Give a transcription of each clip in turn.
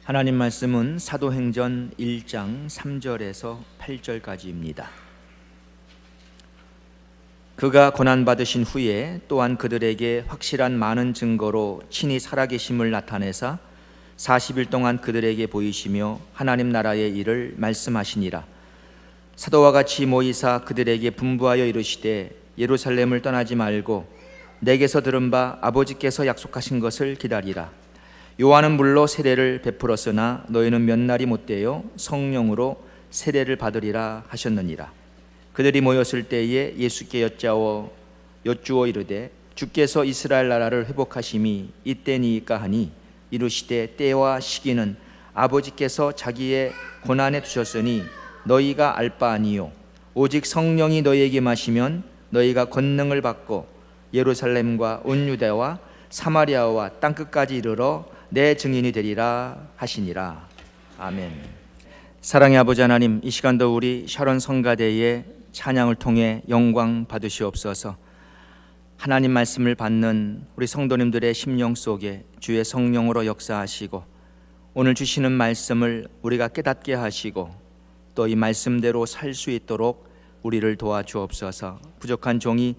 하나님 말씀은 사도행전 1장 3절에서 8절까지입니다. 그가 고난받으신 후에 또한 그들에게 확실한 많은 증거로 친히 살아계심을 나타내사 40일 동안 그들에게 보이시며 하나님 나라의 일을 말씀하시니라. 사도와 같이 모이사 그들에게 분부하여 이르시되 예루살렘을 떠나지 말고 내게서 들은 바 아버지께서 약속하신 것을 기다리라. 요한은 물로 세례를 베풀었으나 너희는 몇 날이 못되어 성령으로 세례를 받으리라 하셨느니라. 그들이 모였을 때에 예수께 여쭈어 이르되 주께서 이스라엘 나라를 회복하심이 이때니이까 하니 이르시되 때와 시기는 아버지께서 자기의 고난에 두셨으니 너희가 알 바 아니요 오직 성령이 너희에게 마시면 너희가 권능을 받고 예루살렘과 온 유대와 사마리아와 땅끝까지 이르러 내 증인이 되리라 하시니라. 아멘. 사랑의 아버지 하나님, 이 시간도 우리 샤론 성가대의 찬양을 통해 영광 받으시옵소서. 하나님 말씀을 받는 우리 성도님들의 심령 속에 주의 성령으로 역사하시고 오늘 주시는 말씀을 우리가 깨닫게 하시고 또 이 말씀대로 살 수 있도록 우리를 도와주옵소서. 부족한 종이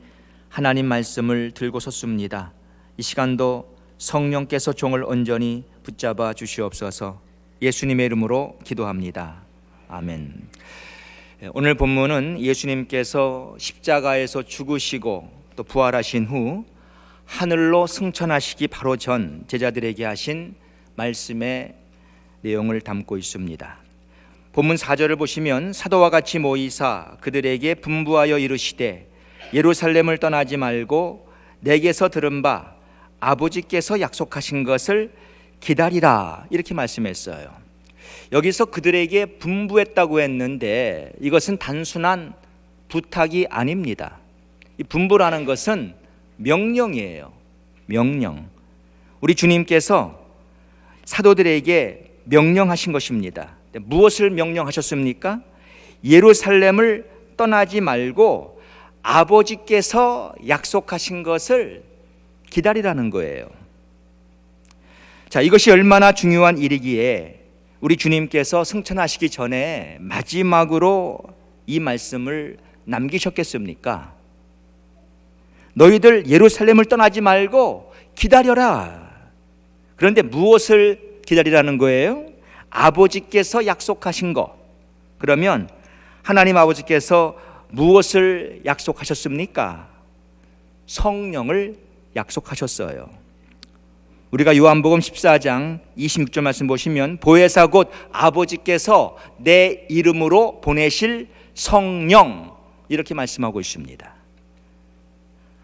하나님 말씀을 들고 섰습니다. 이 시간도 성령께서 종을 온전히 붙잡아 주시옵소서. 예수님의 이름으로 기도합니다. 아멘. 오늘 본문은 예수님께서 십자가에서 죽으시고 또 부활하신 후 하늘로 승천하시기 바로 전 제자들에게 하신 말씀의 내용을 담고 있습니다. 본문 4절을 보시면 사도와 같이 모이사 그들에게 분부하여 이르시되 예루살렘을 떠나지 말고 내게서 들은 바 아버지께서 약속하신 것을 기다리라 이렇게 말씀했어요. 여기서 그들에게 분부했다고 했는데 이것은 단순한 부탁이 아닙니다. 이 분부라는 것은 명령이에요. 명령. 우리 주님께서 사도들에게 명령하신 것입니다. 무엇을 명령하셨습니까? 예루살렘을 떠나지 말고 아버지께서 약속하신 것을 기다리라는 거예요. 자, 이것이 얼마나 중요한 일이기에 우리 주님께서 승천하시기 전에 마지막으로 이 말씀을 남기셨겠습니까? 너희들 예루살렘을 떠나지 말고 기다려라. 그런데 무엇을 기다리라는 거예요? 아버지께서 약속하신 것. 그러면 하나님 아버지께서 무엇을 약속하셨습니까? 성령을 약속하셨어요. 우리가 요한복음 14장 26절 말씀 보시면 보혜사 곧 아버지께서 내 이름으로 보내실 성령 이렇게 말씀하고 있습니다.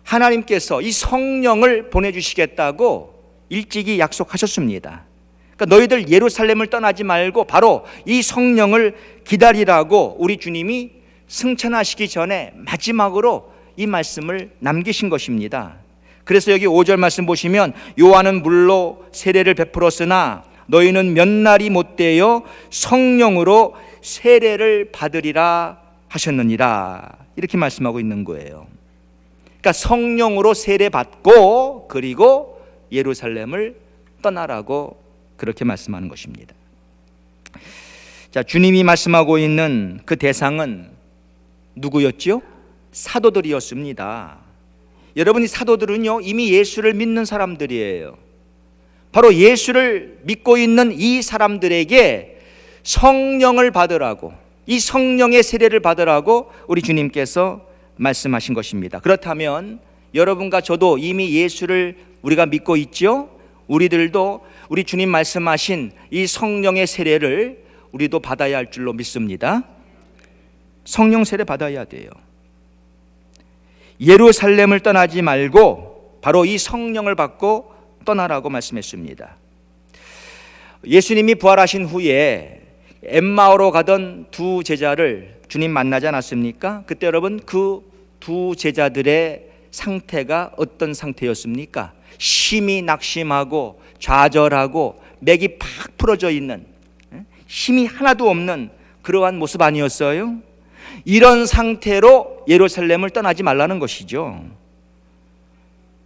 하나님께서 이 성령을 보내주시겠다고 일찍이 약속하셨습니다. 그러니까 너희들 예루살렘을 떠나지 말고 바로 이 성령을 기다리라고 우리 주님이 승천하시기 전에 마지막으로 이 말씀을 남기신 것입니다. 그래서 여기 5절 말씀 보시면 요한은 물로 세례를 베풀었으나 너희는 몇 날이 못되어 성령으로 세례를 받으리라 하셨느니라 이렇게 말씀하고 있는 거예요. 그러니까 성령으로 세례 받고 그리고 예루살렘을 떠나라고 그렇게 말씀하는 것입니다. 자, 주님이 말씀하고 있는 그 대상은 누구였죠? 사도들이었습니다. 여러분, 이 사도들은요 이미 예수를 믿는 사람들이에요. 바로 예수를 믿고 있는 이 사람들에게 성령을 받으라고, 이 성령의 세례를 받으라고 우리 주님께서 말씀하신 것입니다. 그렇다면 여러분과 저도 이미 예수를 우리가 믿고 있죠? 우리들도 우리 주님 말씀하신 이 성령의 세례를 우리도 받아야 할 줄로 믿습니다. 성령 세례 받아야 돼요. 예루살렘을 떠나지 말고 바로 이 성령을 받고 떠나라고 말씀했습니다. 예수님이 부활하신 후에 엠마오로 가던 두 제자를 주님 만나지 않았습니까? 그때 여러분 그 두 제자들의 상태가 어떤 상태였습니까? 심히 낙심하고 좌절하고 맥이 팍 풀어져 있는, 힘이 하나도 없는 그러한 모습 아니었어요? 이런 상태로 예루살렘을 떠나지 말라는 것이죠.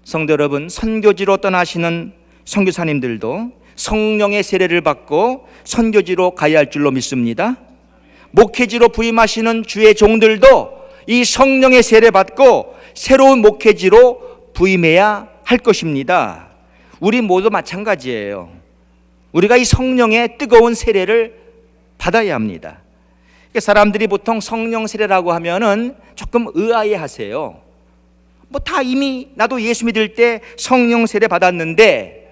성도 여러분, 선교지로 떠나시는 선교사님들도 성령의 세례를 받고 선교지로 가야 할 줄로 믿습니다. 목회지로 부임하시는 주의 종들도 이 성령의 세례 받고 새로운 목회지로 부임해야 할 것입니다. 우리 모두 마찬가지예요. 우리가 이 성령의 뜨거운 세례를 받아야 합니다. 사람들이 보통 성령 세례라고 하면은 조금 의아해 하세요. 뭐 다 이미 나도 예수 믿을 때 성령 세례 받았는데,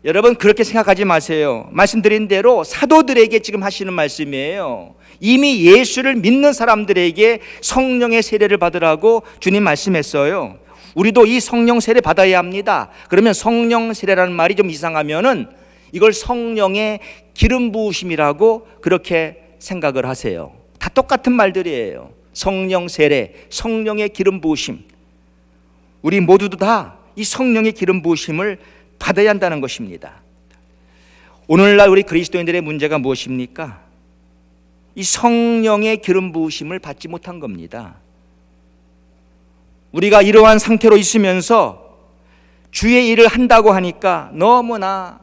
여러분 그렇게 생각하지 마세요. 말씀드린 대로 사도들에게 지금 하시는 말씀이에요. 이미 예수를 믿는 사람들에게 성령의 세례를 받으라고 주님 말씀했어요. 우리도 이 성령 세례 받아야 합니다. 그러면 성령 세례라는 말이 좀 이상하면은 이걸 성령의 기름 부으심이라고 그렇게 생각을 하세요. 다 똑같은 말들이에요. 성령 세례, 성령의 기름 부으심. 우리 모두도 다 이 성령의 기름 부으심을 받아야 한다는 것입니다. 오늘날 우리 그리스도인들의 문제가 무엇입니까? 이 성령의 기름 부으심을 받지 못한 겁니다. 우리가 이러한 상태로 있으면서 주의 일을 한다고 하니까 너무나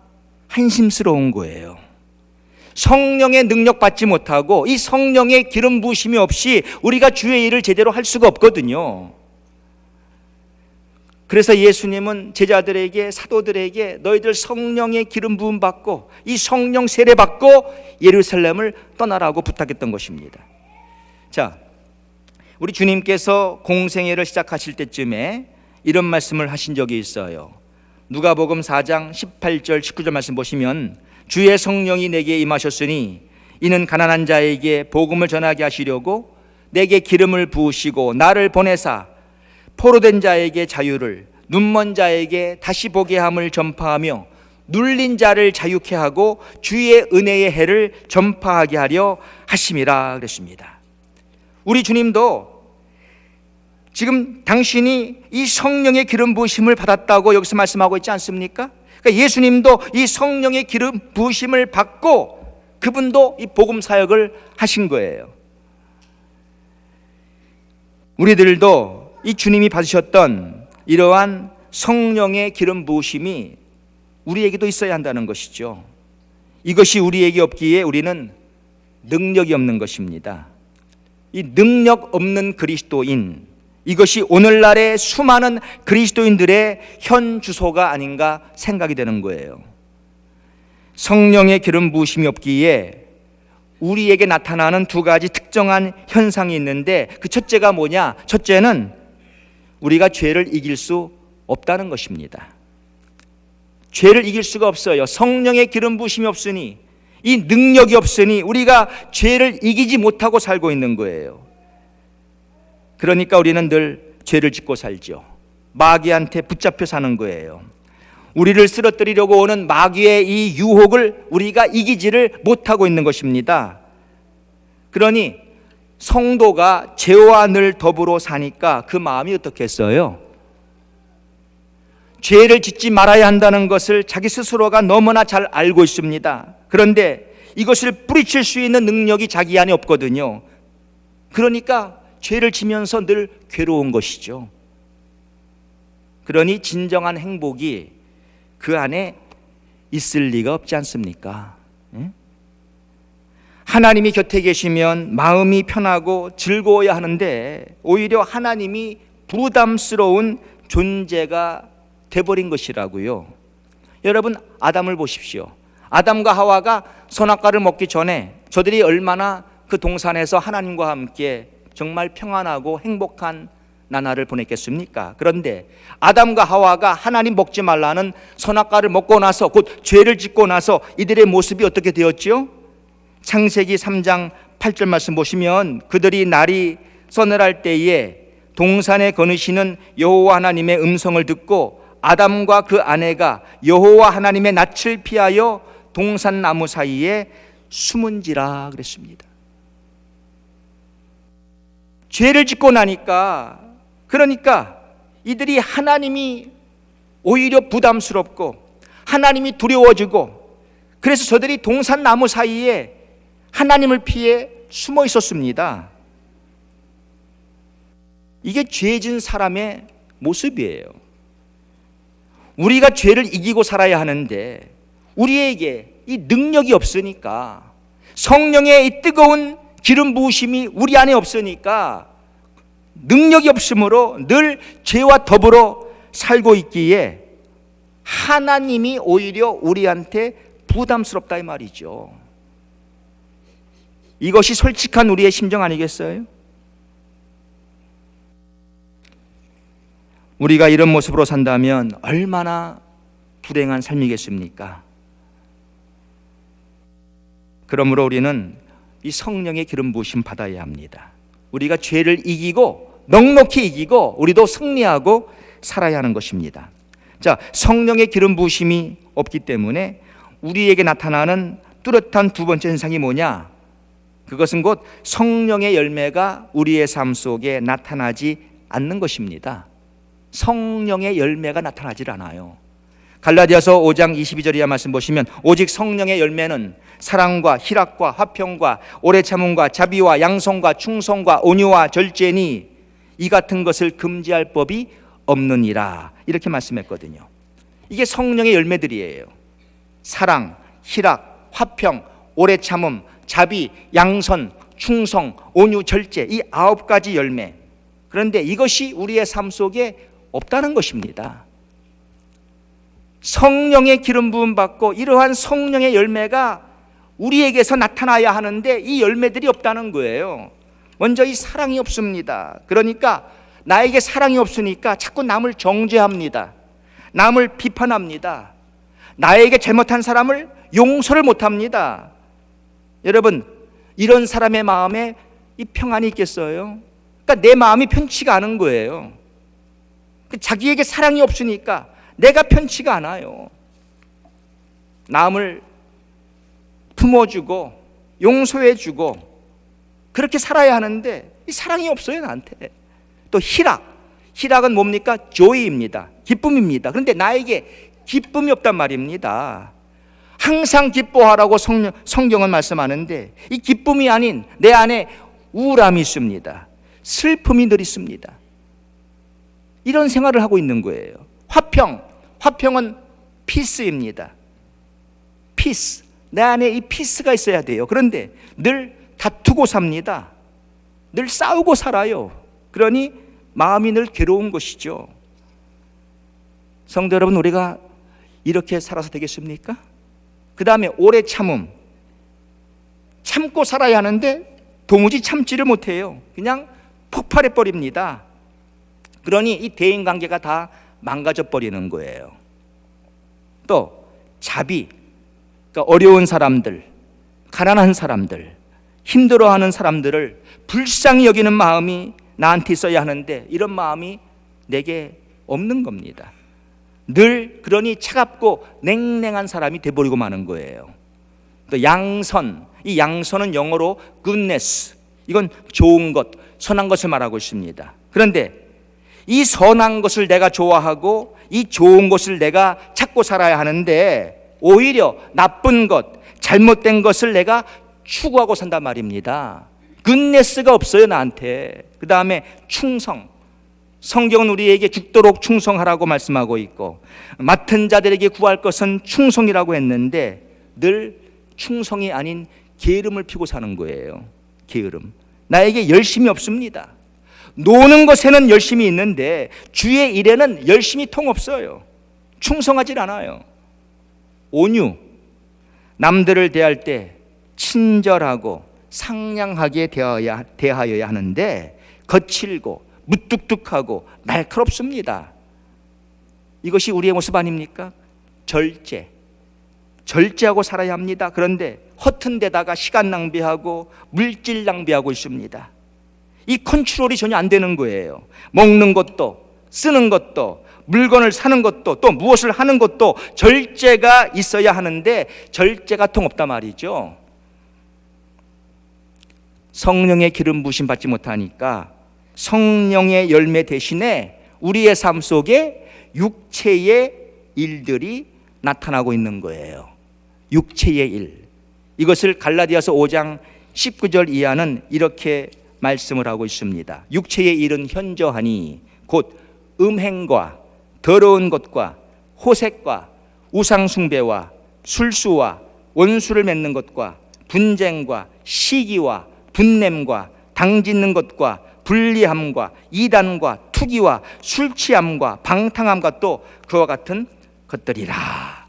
한심스러운 거예요. 성령의 능력 받지 못하고 이 성령의 기름 부으심이 없이 우리가 주의 일을 제대로 할 수가 없거든요. 그래서 예수님은 제자들에게, 사도들에게 너희들 성령의 기름 부음 받고 이 성령 세례 받고 예루살렘을 떠나라고 부탁했던 것입니다. 자, 우리 주님께서 공생애를 시작하실 때쯤에 이런 말씀을 하신 적이 있어요. 누가복음 4장 18절 19절 말씀 보시면, 주의 성령이 내게 임하셨으니 이는 가난한 자에게 복음을 전하게 하시려고 내게 기름을 부으시고 나를 보내사 포로된 자에게 자유를, 눈먼 자에게 다시 보게 함을 전파하며 눌린 자를 자유케 하고 주의 은혜의 해를 전파하게 하려 하심이라 그랬습니다. 우리 주님도 지금 당신이 이 성령의 기름 부으심을 받았다고 여기서 말씀하고 있지 않습니까? 그러니까 예수님도 이 성령의 기름 부으심을 받고 그분도 이 복음 사역을 하신 거예요. 우리들도 이 주님이 받으셨던 이러한 성령의 기름 부으심이 우리에게도 있어야 한다는 것이죠. 이것이 우리에게 없기에 우리는 능력이 없는 것입니다. 이 능력 없는 그리스도인, 이것이 오늘날의 수많은 그리스도인들의 현 주소가 아닌가 생각이 되는 거예요. 성령의 기름 부으심이 없기에 우리에게 나타나는 두 가지 특정한 현상이 있는데, 그 첫째가 뭐냐? 첫째는 우리가 죄를 이길 수 없다는 것입니다. 죄를 이길 수가 없어요. 성령의 기름 부으심이 없으니, 이 능력이 없으니 우리가 죄를 이기지 못하고 살고 있는 거예요. 그러니까 우리는 늘 죄를 짓고 살죠. 마귀한테 붙잡혀 사는 거예요. 우리를 쓰러뜨리려고 오는 마귀의 이 유혹을 우리가 이기지를 못하고 있는 것입니다. 그러니 성도가 죄와 늘 더불어 사니까 그 마음이 어떻겠어요? 죄를 짓지 말아야 한다는 것을 자기 스스로가 너무나 잘 알고 있습니다. 그런데 이것을 뿌리칠 수 있는 능력이 자기 안에 없거든요. 그러니까 죄를 지면서 늘 괴로운 것이죠. 그러니 진정한 행복이 그 안에 있을 리가 없지 않습니까? 하나님이 곁에 계시면 마음이 편하고 즐거워야 하는데 오히려 하나님이 부담스러운 존재가 돼버린 것이라고요. 여러분, 아담을 보십시오. 아담과 하와가 선악과를 먹기 전에 저들이 얼마나 그 동산에서 하나님과 함께 정말 평안하고 행복한 나날을 보냈겠습니까? 그런데 아담과 하와가 하나님 먹지 말라는 선악과를 먹고 나서, 곧 죄를 짓고 나서 이들의 모습이 어떻게 되었지요? 창세기 3장 8절 말씀 보시면, 그들이 날이 서늘할 때에 동산에 거느시는 여호와 하나님의 음성을 듣고 아담과 그 아내가 여호와 하나님의 낯을 피하여 동산 나무 사이에 숨은지라 그랬습니다. 죄를 짓고 나니까, 그러니까 이들이 하나님이 오히려 부담스럽고 하나님이 두려워지고, 그래서 저들이 동산 나무 사이에 하나님을 피해 숨어 있었습니다. 이게 죄진 사람의 모습이에요. 우리가 죄를 이기고 살아야 하는데 우리에게 이 능력이 없으니까, 성령의 이 뜨거운 기름 부으심이 우리 안에 없으니까, 능력이 없으므로 늘 죄와 더불어 살고 있기에 하나님이 오히려 우리한테 부담스럽다 이 말이죠. 이것이 솔직한 우리의 심정 아니겠어요? 우리가 이런 모습으로 산다면 얼마나 불행한 삶이겠습니까? 그러므로 우리는 이 성령의 기름 부으심 받아야 합니다. 우리가 죄를 이기고 넉넉히 이기고 우리도 승리하고 살아야 하는 것입니다. 자, 성령의 기름 부으심이 없기 때문에 우리에게 나타나는 뚜렷한 두 번째 현상이 뭐냐? 그것은 곧 성령의 열매가 우리의 삶 속에 나타나지 않는 것입니다. 성령의 열매가 나타나질 않아요. 갈라디아서 5장 22절 이하 말씀 보시면 오직 성령의 열매는 사랑과 희락과 화평과 오래 참음과 자비와 양성과 충성과 온유와 절제니 이 같은 것을 금지할 법이 없느니라, 이렇게 말씀했거든요. 이게 성령의 열매들이에요. 사랑, 희락, 화평, 오래 참음, 자비, 양선, 충성, 온유, 절제, 이 9가지 열매. 그런데 이것이 우리의 삶 속에 없다는 것입니다. 성령의 기름 부음 받고 이러한 성령의 열매가 우리에게서 나타나야 하는데 이 열매들이 없다는 거예요. 먼저 이 사랑이 없습니다. 그러니까 나에게 사랑이 없으니까 자꾸 남을 정죄합니다. 남을 비판합니다. 나에게 잘못한 사람을 용서를 못합니다. 여러분, 이런 사람의 마음에 이 평안이 있겠어요? 그러니까 내 마음이 편치가 않은 거예요. 자기에게 사랑이 없으니까 내가 편치가 않아요. 남을 품어주고 용서해주고 그렇게 살아야 하는데 이 사랑이 없어요, 나한테. 또 희락은 뭡니까? joy입니다. 기쁨입니다. 그런데 나에게 기쁨이 없단 말입니다. 항상 기뻐하라고 성경은 말씀하는데 이 기쁨이 아닌 내 안에 우울함이 있습니다. 슬픔이 늘 있습니다. 이런 생활을 하고 있는 거예요. 화평은 피스입니다. 피스, 내 안에 이 피스가 있어야 돼요. 그런데 늘 다투고 삽니다. 늘 싸우고 살아요. 그러니 마음이 늘 괴로운 것이죠. 성도 여러분, 우리가 이렇게 살아서 되겠습니까? 그 다음에 오래 참음, 참고 살아야 하는데 도무지 참지를 못해요. 그냥 폭발해 버립니다. 그러니 이 대인관계가 다 망가져 버리는 거예요. 또 자비, 그러니까 어려운 사람들, 가난한 사람들, 힘들어하는 사람들을 불쌍히 여기는 마음이 나한테 있어야 하는데 이런 마음이 내게 없는 겁니다. 늘 그러니 차갑고 냉랭한 사람이 돼버리고 마는 거예요. 또 양선, 이 양선은 영어로 goodness, 이건 좋은 것, 선한 것을 말하고 있습니다. 그런데 이 선한 것을 내가 좋아하고 이 좋은 것을 내가 찾고 살아야 하는데 오히려 나쁜 것, 잘못된 것을 내가 추구하고 산단 말입니다. goodness가 없어요, 나한테. 그 다음에 충성, 성경은 우리에게 죽도록 충성하라고 말씀하고 있고 맡은 자들에게 구할 것은 충성이라고 했는데 늘 충성이 아닌 게으름을 피고 사는 거예요. 게으름. 나에게 열심이 없습니다. 노는 것에는 열심이 있는데 주의 일에는 열심이 통 없어요. 충성하질 않아요. 온유, 남들을 대할 때 친절하고 상냥하게 대하여야 하는데 거칠고 무뚝뚝하고 날카롭습니다. 이것이 우리의 모습 아닙니까? 절제하고 살아야 합니다. 그런데 허튼 데다가 시간 낭비하고 물질 낭비하고 있습니다. 이 컨트롤이 전혀 안 되는 거예요. 먹는 것도 쓰는 것도 물건을 사는 것도 또 무엇을 하는 것도 절제가 있어야 하는데 절제가 통없다 말이죠. 성령의 기름 부으심 받지 못하니까 성령의 열매 대신에 우리의 삶 속에 육체의 일들이 나타나고 있는 거예요. 육체의 일. 이것을 갈라디아서 5장 19절 이하는 이렇게 말씀을 하고 있습니다. 육체의 일은 현저하니 곧 음행과 더러운 것과 호색과 우상숭배와 술수와 원수를 맺는 것과 분쟁과 시기와 분냄과 당짓는 것과 불리함과 이단과 투기와 술 취함과 방탕함과 또 그와 같은 것들이라.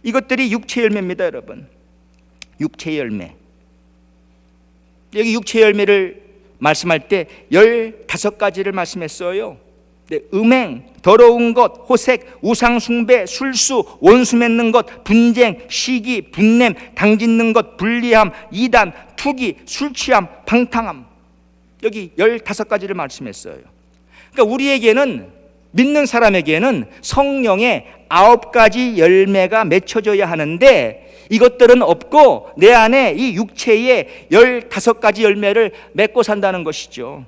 이것들이 육체 열매입니다, 여러분. 육체 열매. 여기 육체 열매를 말씀할 때 15가지를 말씀했어요. 음행, 더러운 것, 호색, 우상 숭배, 술수, 원수 맺는 것, 분쟁, 시기, 분냄, 당짓는 것, 불리함, 이단, 투기, 술 취함, 방탕함. 여기 15가지를 말씀했어요. 그러니까 우리에게는, 믿는 사람에게는 성령의 9가지 열매가 맺혀져야 하는데 이것들은 없고 내 안에 이 육체의 15가지 열매를 맺고 산다는 것이죠.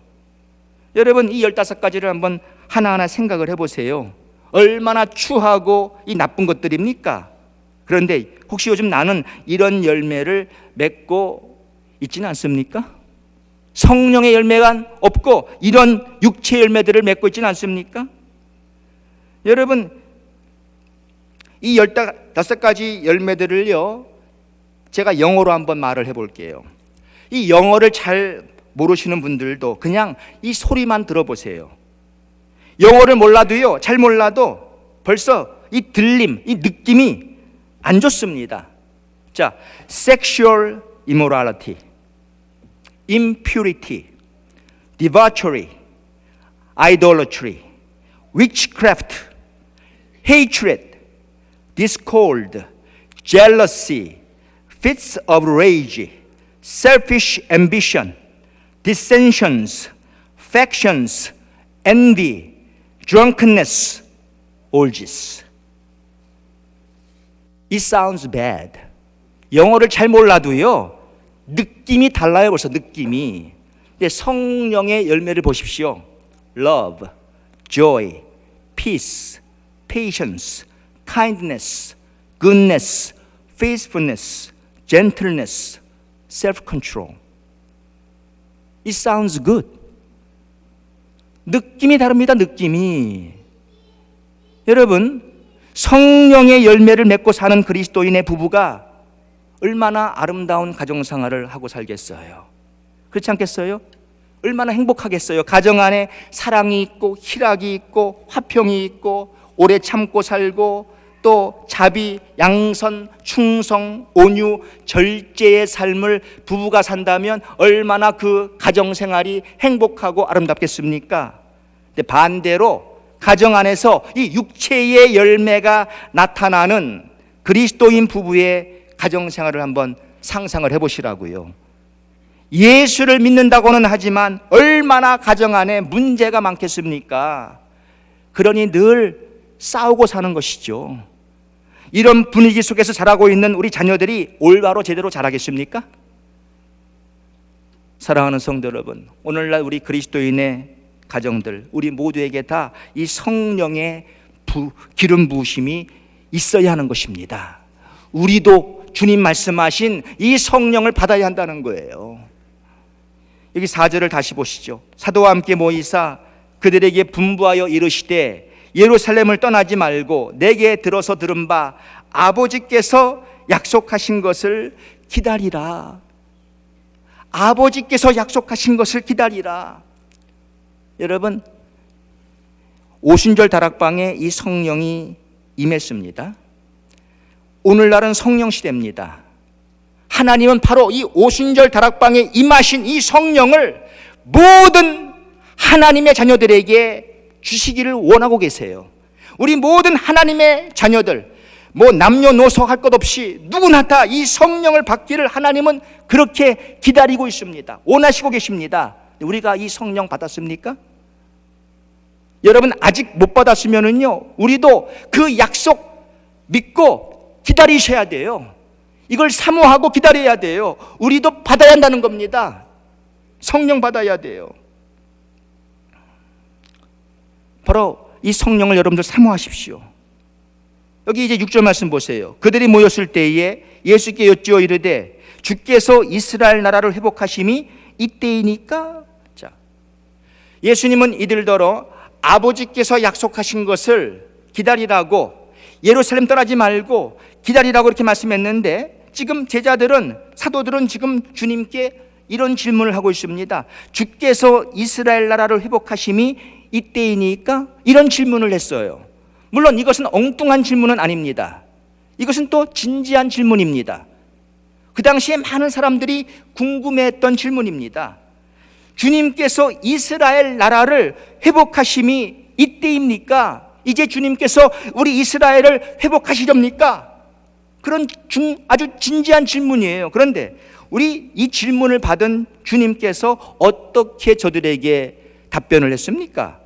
여러분, 이 15가지를 한번 하나하나 생각을 해보세요. 얼마나 추하고 이 나쁜 것들입니까? 그런데 혹시 요즘 나는 이런 열매를 맺고 있지는 않습니까? 성령의 열매가 없고 이런 육체 열매들을 맺고 있지는 않습니까? 여러분, 이 15가지 열매들을요, 제가 영어로 한번 말을 해볼게요. 이 영어를 잘 모르시는 분들도 그냥 이 소리만 들어보세요. 영어를 몰라도요, 잘 몰라도 벌써 이 들림, 이 느낌이 안 좋습니다. 자, sexual immorality, impurity, debauchery, idolatry, witchcraft, hatred, discord, jealousy, fits of rage, selfish ambition, dissensions, factions, envy, drunkenness, orgies. It sounds bad. 영어를 잘 몰라도요, 느낌이 달라요. 벌써 느낌이. 근데 성령의 열매를 보십시오. Love, joy, peace, patience, kindness, goodness, faithfulness, gentleness, self-control. It sounds good. 느낌이 다릅니다. 느낌이. 여러분, 성령의 열매를 맺고 사는 그리스도인의 부부가 얼마나 아름다운 가정생활을 하고 살겠어요? 그렇지 않겠어요? 얼마나 행복하겠어요? 가정 안에 사랑이 있고 희락이 있고 화평이 있고 오래 참고 살고 또 자비, 양선, 충성, 온유, 절제의 삶을 부부가 산다면 얼마나 그 가정생활이 행복하고 아름답겠습니까? 근데 반대로 가정 안에서 이 육체의 열매가 나타나는 그리스도인 부부의 가정생활을 한번 상상을 해보시라고요. 예수를 믿는다고는 하지만 얼마나 가정 안에 문제가 많겠습니까? 그러니 늘 싸우고 사는 것이죠. 이런 분위기 속에서 자라고 있는 우리 자녀들이 올바로 제대로 자라겠습니까? 사랑하는 성도 여러분, 오늘날 우리 그리스도인의 가정들, 우리 모두에게 다 이 성령의 기름 부으심이 있어야 하는 것입니다. 우리도 주님 말씀하신 이 성령을 받아야 한다는 거예요. 여기 4절을 다시 보시죠. 사도와 함께 모이사 그들에게 분부하여 이르시되 예루살렘을 떠나지 말고 내게 들어서 들은 바 아버지께서 약속하신 것을 기다리라. 아버지께서 약속하신 것을 기다리라. 여러분, 오순절 다락방에 이 성령이 임했습니다. 오늘날은 성령 시대입니다. 하나님은 바로 이 오순절 다락방에 임하신 이 성령을 모든 하나님의 자녀들에게 주시기를 원하고 계세요. 우리 모든 하나님의 자녀들, 뭐 남녀노소 할 것 없이 누구나 다 이 성령을 받기를 하나님은 그렇게 기다리고 있습니다. 원하시고 계십니다. 우리가 이 성령 받았습니까? 여러분, 아직 못 받았으면은요, 우리도 그 약속 믿고 기다리셔야 돼요. 이걸 사모하고 기다려야 돼요. 우리도 받아야 한다는 겁니다. 성령 받아야 돼요. 바로 이 성령을 여러분들 사모하십시오. 여기 이제 6절 말씀 보세요. 그들이 모였을 때에 예수께 여쭈어 이르되 주께서 이스라엘 나라를 회복하심이 이때이니까. 자, 예수님은 이들더러 아버지께서 약속하신 것을 기다리라고 예루살렘 떠나지 말고 기다리라고 이렇게 말씀했는데, 지금 제자들은, 사도들은 지금 주님께 이런 질문을 하고 있습니다. 주께서 이스라엘 나라를 회복하심이 이때이니까? 이런 질문을 했어요. 물론 이것은 엉뚱한 질문은 아닙니다. 이것은 또 진지한 질문입니다. 그 당시에 많은 사람들이 궁금해했던 질문입니다. 주님께서 이스라엘 나라를 회복하심이 이때입니까? 이제 주님께서 우리 이스라엘을 회복하시렵니까? 그런 아주 진지한 질문이에요. 그런데 우리 이 질문을 받은 주님께서 어떻게 저들에게 답변을 했습니까?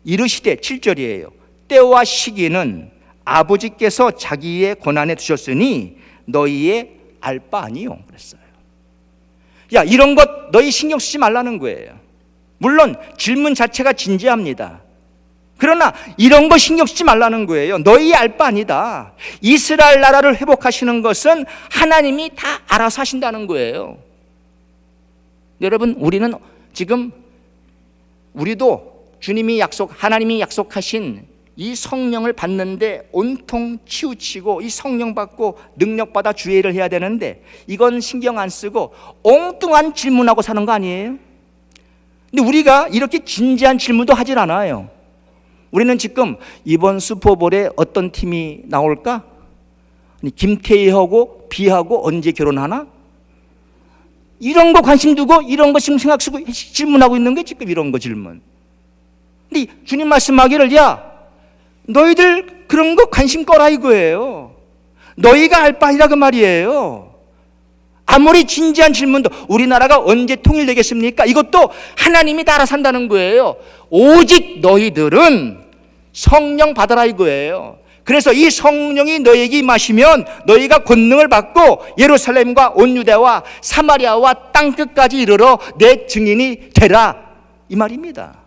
이르시되, 7절이에요. 때와 시기는 아버지께서 자기의 권한에 두셨으니 너희의 알 바 아니요. 그랬어요. 야, 이런 것 너희 신경 쓰지 말라는 거예요. 물론 질문 자체가 진지합니다. 그러나 이런 거 신경 쓰지 말라는 거예요. 너희 알 바 아니다. 이스라엘 나라를 회복하시는 것은 하나님이 다 알아서 하신다는 거예요. 여러분, 우리는 지금 우리도 하나님이 약속하신 이 성령을 받는데 온통 치우치고 이 성령 받고 능력받아 주의를 해야 되는데, 이건 신경 안 쓰고 엉뚱한 질문하고 사는 거 아니에요? 근데 우리가 이렇게 진지한 질문도 하질 않아요. 우리는 지금 이번 슈퍼볼에 어떤 팀이 나올까? 김태희하고 비하고 언제 결혼하나? 이런 거 관심 두고 이런 거 지금 생각 쓰고 질문하고 있는 게 지금 이런 거 질문. 근데 주님 말씀하기를, 야, 너희들 그런 거 관심 꺼라 이거예요. 너희가 알 바 아니라 그 말이에요. 아무리 진지한 질문도 우리나라가 언제 통일되겠습니까? 이것도 하나님이 다 알아서 한다는 거예요. 오직 너희들은 성령 받아라 이거예요. 그래서 이 성령이 너희에게 임하시면 너희가 권능을 받고 예루살렘과 온 유대와 사마리아와 땅끝까지 이르러 내 증인이 되라, 이 말입니다.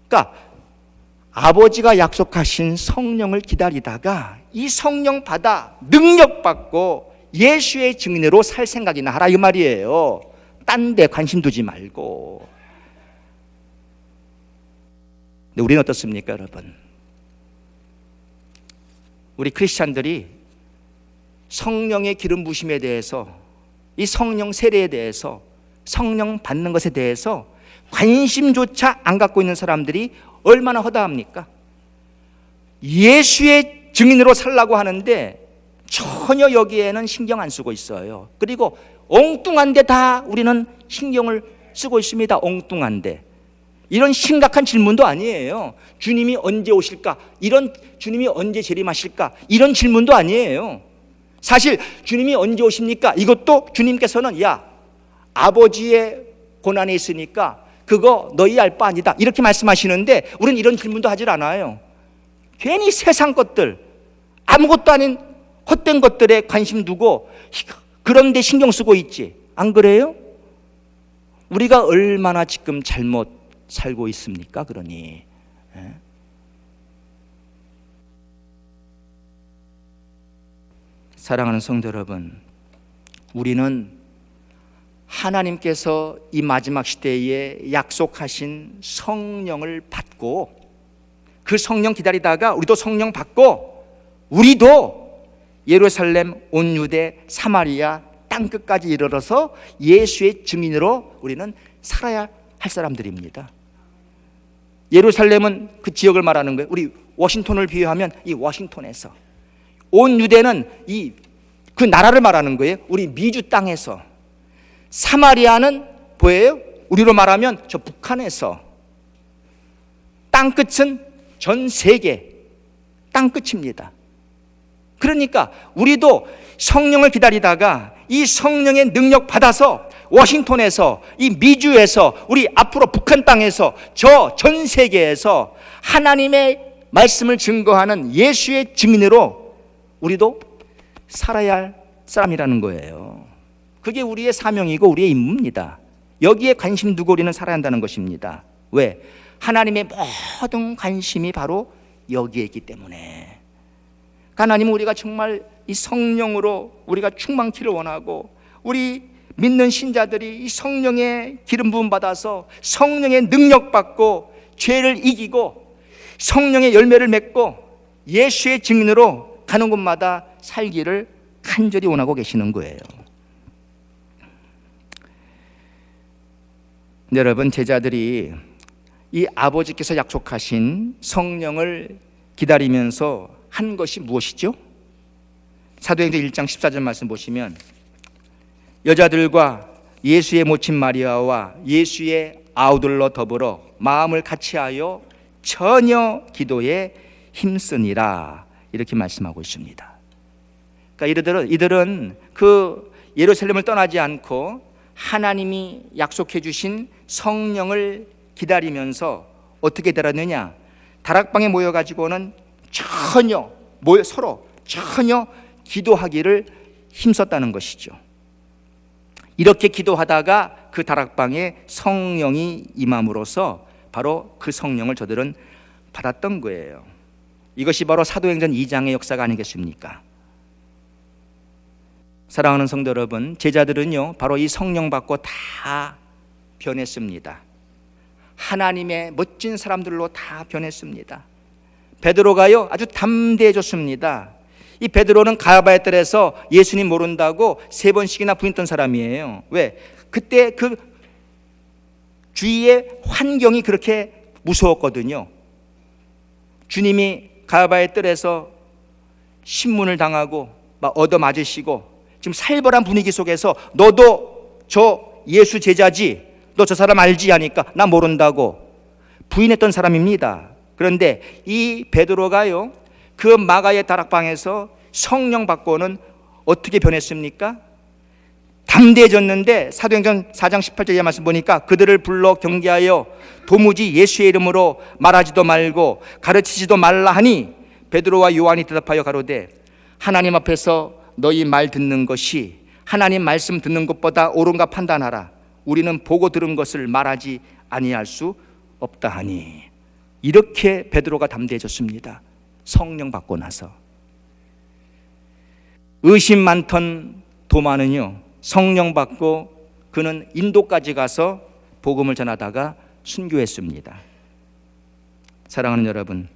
그러니까 아버지가 약속하신 성령을 기다리다가 이 성령 받아 능력 받고 예수의 증인으로 살 생각이나 하라 이 말이에요. 딴 데 관심 두지 말고. 근데 우리는 어떻습니까, 여러분? 우리 크리스찬들이 성령의 기름 부심에 대해서, 이 성령 세례에 대해서, 성령 받는 것에 대해서 관심조차 안 갖고 있는 사람들이 얼마나 허다합니까? 예수의 증인으로 살라고 하는데 전혀 여기에는 신경 안 쓰고 있어요. 그리고 엉뚱한 데 다 우리는 신경을 쓰고 있습니다. 엉뚱한 데. 이런 심각한 질문도 아니에요. 주님이 언제 오실까? 이런, 주님이 언제 재림하실까? 이런 질문도 아니에요. 사실 주님이 언제 오십니까? 이것도 주님께서는, 야, 아버지의 고난에 있으니까 그거 너희 알 바 아니다, 이렇게 말씀하시는데 우리는 이런 질문도 하질 않아요. 괜히 세상 것들, 아무것도 아닌 헛된 것들에 관심 두고 그런 데 신경 쓰고 있지, 안 그래요? 우리가 얼마나 지금 잘못 살고 있습니까? 그러니 사랑하는 성도 여러분, 우리는 하나님께서 이 마지막 시대에 약속하신 성령을 받고 그 성령 기다리다가 우리도 성령 받고 우리도 예루살렘, 온 유대, 사마리아 땅끝까지 이르러서 예수의 증인으로 우리는 살아야 할 사람들입니다. 예루살렘은 그 지역을 말하는 거예요. 우리 워싱턴을 비유하면 이 워싱턴에서, 온 유대는 이 그 나라를 말하는 거예요. 우리 미주 땅에서, 사마리아는 뭐예요? 우리로 말하면 저 북한에서, 땅끝은 전 세계 땅끝입니다. 그러니까 우리도 성령을 기다리다가 이 성령의 능력 받아서 워싱턴에서, 이 미주에서, 우리 앞으로 북한 땅에서, 저 전 세계에서 하나님의 말씀을 증거하는 예수의 증인으로 우리도 살아야 할 사람이라는 거예요. 그게 우리의 사명이고 우리의 임무입니다. 여기에 관심 두고 우리는 살아야 한다는 것입니다. 왜? 하나님의 모든 관심이 바로 여기에 있기 때문에. 하나님은 우리가 정말 이 성령으로 우리가 충만키를 원하고, 우리 믿는 신자들이 이 성령의 기름 부음 받아서 성령의 능력 받고 죄를 이기고 성령의 열매를 맺고 예수의 증인으로 가는 곳마다 살기를 간절히 원하고 계시는 거예요. 여러분, 제자들이 이 아버지께서 약속하신 성령을 기다리면서 한 것이 무엇이죠? 사도행전 1장 14절 말씀 보시면 여자들과 예수의 모친 마리아와 예수의 아우들로 더불어 마음을 같이하여 전혀 기도에 힘쓰니라, 이렇게 말씀하고 있습니다. 그러니까 이들은 그 예루살렘을 떠나지 않고 하나님이 약속해 주신 성령을 기다리면서 어떻게 기다렸느냐? 다락방에 모여가지고는 서로 전혀 기도하기를 힘썼다는 것이죠. 이렇게 기도하다가 그 다락방에 성령이 임함으로써 바로 그 성령을 저들은 받았던 거예요. 이것이 바로 사도행전 2장의 역사가 아니겠습니까? 사랑하는 성도 여러분, 제자들은요 바로 이 성령 받고 다 변했습니다. 하나님의 멋진 사람들로 다 변했습니다. 베드로가요 아주 담대해졌습니다. 이 베드로는 가야바의 뜰에서 예수님 모른다고 3번씩이나 부인했던 사람이에요. 왜? 그때 그 주위의 환경이 그렇게 무서웠거든요. 주님이 가야바의 뜰에서 신문을 당하고 막 얻어맞으시고 지금 살벌한 분위기 속에서 너도 저 예수 제자지? 너 저 사람 알지? 하니까 나 모른다고 부인했던 사람입니다. 그런데 이 베드로가요 그 마가의 다락방에서 성령 받고는 어떻게 변했습니까? 담대해졌는데 사도행전 4장 18절의 말씀 보니까 그들을 불러 경계하여 도무지 예수의 이름으로 말하지도 말고 가르치지도 말라 하니 베드로와 요한이 대답하여 가로되 하나님 앞에서 너희 말 듣는 것이 하나님 말씀 듣는 것보다 옳은가 판단하라. 우리는 보고 들은 것을 말하지 아니할 수 없다 하니. 이렇게 베드로가 담대해졌습니다. 성령 받고 나서. 의심 많던 도마는요 성령 받고 그는 인도까지 가서 복음을 전하다가 순교했습니다. 사랑하는 여러분,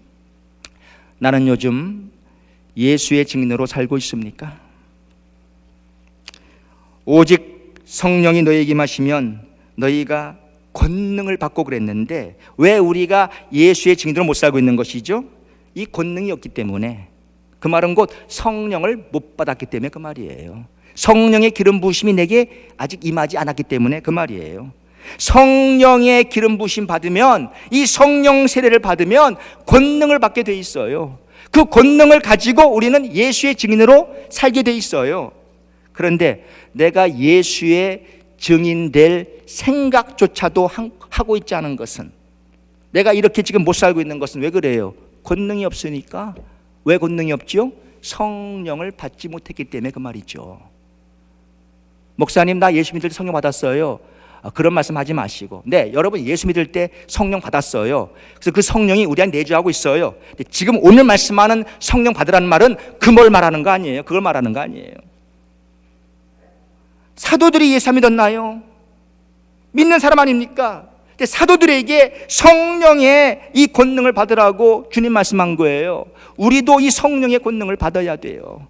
나는 요즘 예수의 증인으로 살고 있습니까? 오직 성령이 너희에게 임하시면 너희가 권능을 받고 그랬는데 왜 우리가 예수의 증인으로 못 살고 있는 것이죠? 이 권능이 없기 때문에. 그 말은 곧 성령을 못 받았기 때문에 그 말이에요. 성령의 기름 부으심이 내게 아직 임하지 않았기 때문에 그 말이에요. 성령의 기름 부으심 받으면, 이 성령 세례를 받으면 권능을 받게 돼 있어요. 그 권능을 가지고 우리는 예수의 증인으로 살게 돼 있어요. 그런데 내가 예수의 증인 될 생각조차도 하고 있지 않은 것은, 내가 이렇게 지금 못 살고 있는 것은 왜 그래요? 권능이 없으니까. 왜 권능이 없죠? 성령을 받지 못했기 때문에 그 말이죠. 목사님 나 예수 믿을 때 성령 받았어요. 그런 말씀 하지 마시고, 네, 여러분 예수 믿을 때 성령 받았어요. 그래서 그 성령이 우리 안에 내주하고 있어요. 근데 지금 오늘 말씀하는 성령 받으라는 말은 그 뭘 말하는 거 아니에요. 그걸 말하는 거 아니에요. 사도들이 예수 믿었나요? 믿는 사람 아닙니까? 근데 사도들에게 성령의 이 권능을 받으라고 주님 말씀한 거예요. 우리도 이 성령의 권능을 받아야 돼요.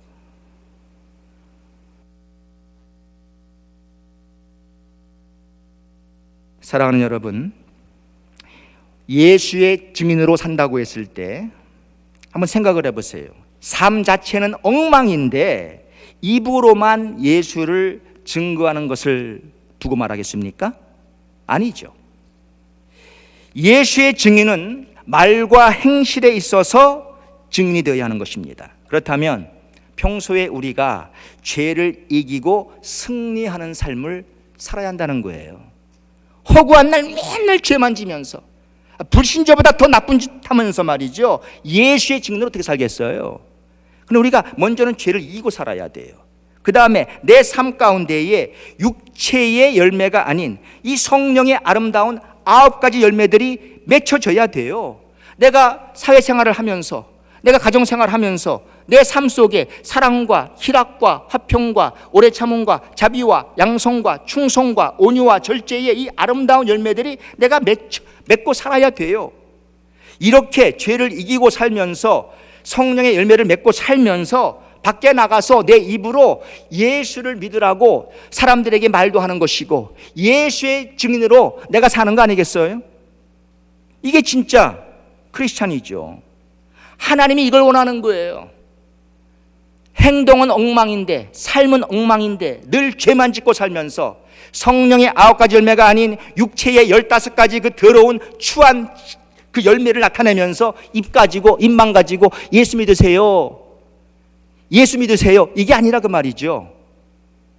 사랑하는 여러분, 예수의 증인으로 산다고 했을 때 한번 생각을 해보세요. 삶 자체는 엉망인데 입으로만 예수를 증거하는 것을 두고 말하겠습니까? 아니죠. 예수의 증인은 말과 행실에 있어서 증인이 되어야 하는 것입니다. 그렇다면 평소에 우리가 죄를 이기고 승리하는 삶을 살아야 한다는 거예요. 허구한 날 맨날 죄만 지면서 불신자보다 더 나쁜 짓 하면서 말이죠, 예수의 증인으로 어떻게 살겠어요? 근데 우리가 먼저는 죄를 이기고 살아야 돼요. 그 다음에 내 삶 가운데에 육체의 열매가 아닌 이 성령의 아름다운 9가지 열매들이 맺혀져야 돼요. 내가 사회생활을 하면서, 내가 가정생활을 하면서 내 삶 속에 사랑과 희락과 화평과 오래 참음과 자비와 양성과 충성과 온유와 절제의 이 아름다운 열매들이 내가 맺고 살아야 돼요. 이렇게 죄를 이기고 살면서 성령의 열매를 맺고 살면서 밖에 나가서 내 입으로 예수를 믿으라고 사람들에게 말도 하는 것이고 예수의 증인으로 내가 사는 거 아니겠어요? 이게 진짜 크리스찬이죠. 하나님이 이걸 원하는 거예요. 행동은 엉망인데, 삶은 엉망인데 늘 죄만 짓고 살면서 성령의 9가지 열매가 아닌 육체의 15가지 그 더러운 추한 그 열매를 나타내면서 입만 가지고 예수 믿으세요, 예수 믿으세요, 이게 아니라 그 말이죠.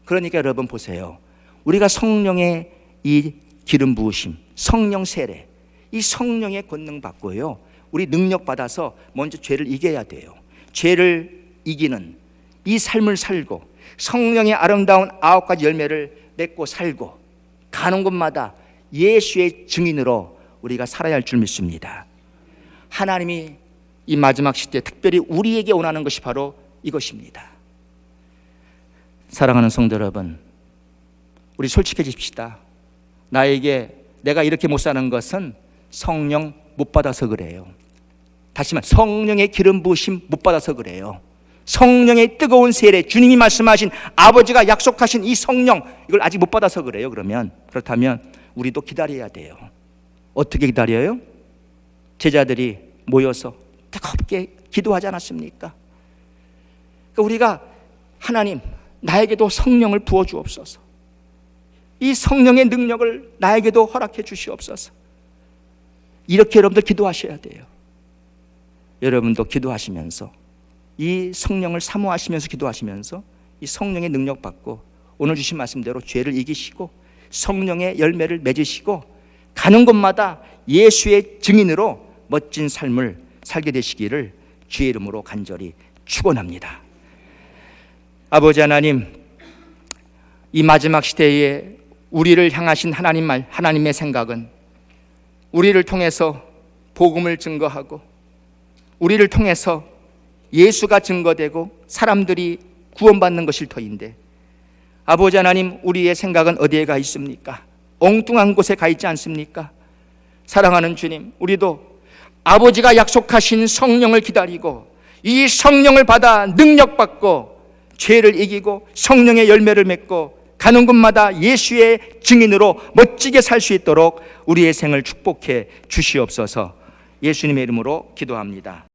그러니까 여러분 보세요. 우리가 성령의 이 기름 부으심, 성령 세례, 이 성령의 권능 받고요, 우리 능력 받아서 먼저 죄를 이겨야 돼요. 죄를 이기는 이 삶을 살고 성령의 아름다운 9가지 열매를 맺고 살고 가는 곳마다 예수의 증인으로 우리가 살아야 할 줄 믿습니다. 하나님이 이 마지막 시대에 특별히 우리에게 원하는 것이 바로 이것입니다. 사랑하는 성도 여러분, 우리 솔직해집시다. 내가 이렇게 못 사는 것은 성령 못 받아서 그래요. 다시 말해, 성령의 기름 부으심 못 받아서 그래요. 성령의 뜨거운 세례, 주님이 말씀하신, 아버지가 약속하신 이 성령, 이걸 아직 못 받아서 그래요. 그렇다면 우리도 기다려야 돼요. 어떻게 기다려요? 제자들이 모여서 뜨겁게 기도하지 않았습니까? 그러니까 우리가 하나님, 나에게도 성령을 부어주옵소서, 이 성령의 능력을 나에게도 허락해 주시옵소서, 이렇게 여러분들 기도하셔야 돼요. 여러분도 기도하시면서 이 성령을 사모하시면서 기도하시면서 이 성령의 능력 받고 오늘 주신 말씀대로 죄를 이기시고 성령의 열매를 맺으시고 가는 곳마다 예수의 증인으로 멋진 삶을 살게 되시기를 주의 이름으로 간절히 축원합니다. 아버지 하나님, 이 마지막 시대에 우리를 향하신 하나님의 생각은 우리를 통해서 복음을 증거하고 우리를 통해서 예수가 증거되고 사람들이 구원받는 것일 터인데, 아버지 하나님, 우리의 생각은 어디에 가 있습니까? 엉뚱한 곳에 가 있지 않습니까? 사랑하는 주님, 우리도 아버지가 약속하신 성령을 기다리고 이 성령을 받아 능력받고 죄를 이기고 성령의 열매를 맺고 가는 곳마다 예수의 증인으로 멋지게 살 수 있도록 우리의 생을 축복해 주시옵소서. 예수님의 이름으로 기도합니다.